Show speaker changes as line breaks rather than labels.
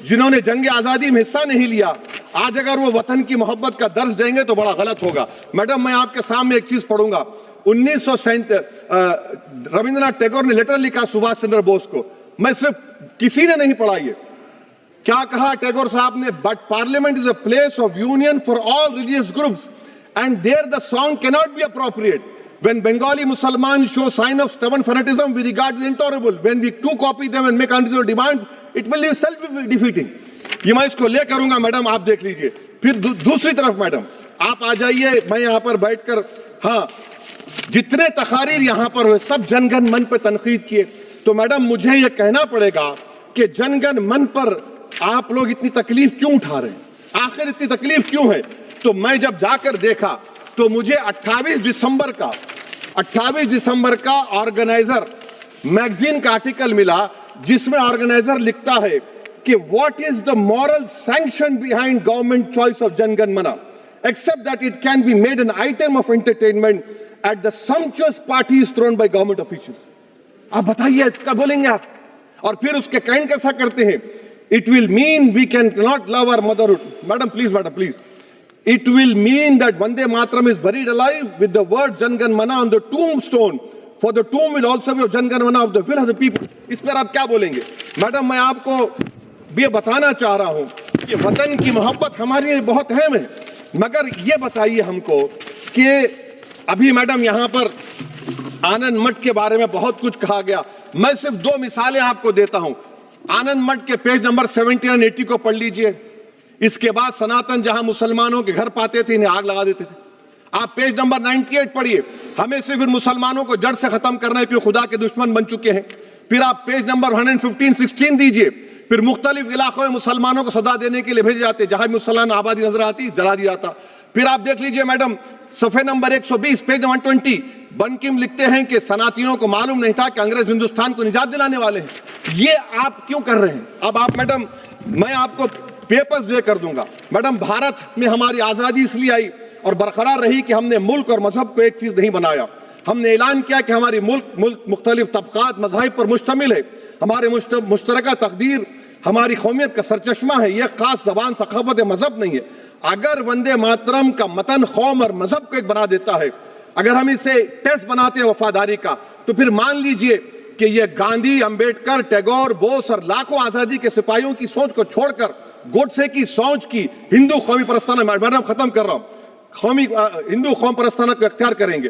जिन्होंने जंग आज़ादी में हिस्सा नहीं लिया, आज अगर वो वतन की मोहब्बत का दर्ज देंगे तो बड़ा गलत होगा। मैडम, मैं आपके सामने एक चीज पढ़ूंगा। 1937 रविंद्रनाथ टैगोर ने लेटर लिखा सुभाष चंद्र बोस को। मैं सिर्फ किसी ने नहीं पढ़ा ये। क्या कहा टैगोर साहब ने? But parliament is a place of union for all religious groups and there the song can not be appropriate. When Bengali Muslims show sign of stubborn fanaticism, we regard this intolerable. When we too copy them and make unreasonable demands, it will be self-defeating. ये मैं इसको ले करूंगा madam, आप देख लीजिए। फिर दूसरी तरफ मैडम आप आ जाइए, मैं यहाँ पर बैठकर, हाँ, जितने तकारीर यहाँ पर हुए सब जनगण मन पर तनकीद किए। तो मैडम मुझे ये कहना पड़ेगा कि जनगण मन पर आप लोग इतनी तकलीफ क्यों उठा रहे हैं? आखिर इतनी तकलीफ क्यों है? तो मैं जब जाकर देखा तो मुझे 28 दिसंबर का ऑर्गेनाइजर मैगजीन का आर्टिकल मिला, जिसमें ऑर्गेनाइजर लिखता है कि what is the moral sanction behind government choice of Jana Gana Mana except that it can be made an item of entertainment at the sumptuous parties thrown by government officials. आप बताइए इसका बोलेंगे आप? और फिर उसके काइंड कैसा करते हैं? It will mean we can not love our motherhood. Madam please, it will mean that Vande Mataram is buried alive with the word Jan Gan Mana on the tombstone, for the tomb will also be of Jan Gan Mana of the will of the people. इस पर आप क्या बोलेंगे? Madam मैं आपको ये बताना चाह रहा हूं कि वतन की मोहब्बत हमारे लिए बहुत अहम है, मगर ये बताइए हमको कि अभी मैडम यहाँ पर आनंद मठ के बारे में बहुत कुछ कहा गया। मैं सिर्फ 2 मिसालें आपको देता हूं। आनंद मठ के पेज नंबर 70 और 80 को पढ़ लीजिए। इसके बाद सनातन जहां मुसलमानों के घर पाते थे, इन्हें आग लगा देते थे। आप पेज नंबर 98 पढ़िए। हमें सिर्फ इन मुसलमानों को जड़ से खत्म करना है, क्योंकि खुदा के दुश्मन बन चुके हैं। फिर आप पेज नंबर 115-16 दीजिए। फिर मुख्तलिफ इलाकों में मुसलमानों को सदा देने के लिए भेजे जाते, जहां मुसलमान आबादी नजर आती जला दिया जाता। फिर आप देख लीजिए मैडम सफ़े नंबर 120 पेज 120, बंकिम लिखते हैं कि सनातियों को मालूम नहीं था कि अंग्रेज हिंदुस्तान को निजात दिलाने वाले हैं। ये आप क्यों कर रहे हैं? अब आप मैडम, मैं आपको पेपर्स दे कर दूंगा। मैडम भारत में हमारी आजादी इसलिए आई और बरकरार रही कि हमने मुल्क और मजहब को एक चीज नहीं बनाया। हमने ऐलान किया कि हमारी मुल्क मुख्तलिफ तबकात मज़ाहिब पर मुश्तमिल है। हमारे मुश्तरका तकदीर हमारी कौमियत का सरचश्मा है। यह खास जबान सखावत मजहब नहीं है। अगर वंदे मातरम का मतन कौम और मजहब को एक बना देता है, अगर हम इसे टेस्ट बनाते हैं वफादारी का, तो फिर मान लीजिए कि यह गांधी, अंबेडकर, टैगोर, बोस और लाखों आजादी के सिपाहियों की सोच को छोड़कर गोडसे की सोच की हिंदू कौमी परस्ताना, मैडम खत्म कर रहा हूं, हिंदू कौम परस्ताना को अख्तियार करेंगे।